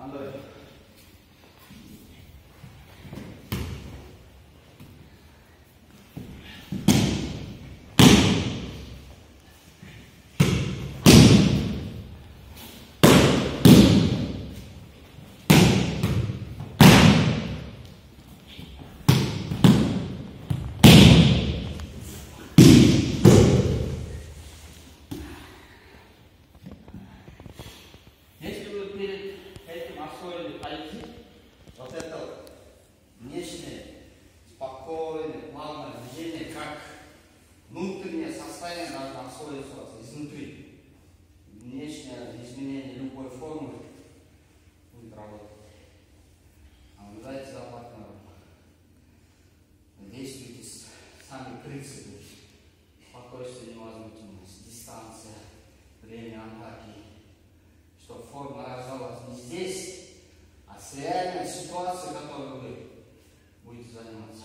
Андрей. Если вы перед этим освоили тайцзи, вот это вот внешнее, спокойное, плавное движение, как внутреннее состояние должно освоиться у вас изнутри. Внешнее изменение любой формы будет работать. А наблюдайте за партнером. Действуйте сами принципы. Спокойствие, невозмутимость, дистанция, время атаки. Что форма рождалась не здесь, а с реальной ситуацией, которую вы будете заниматься.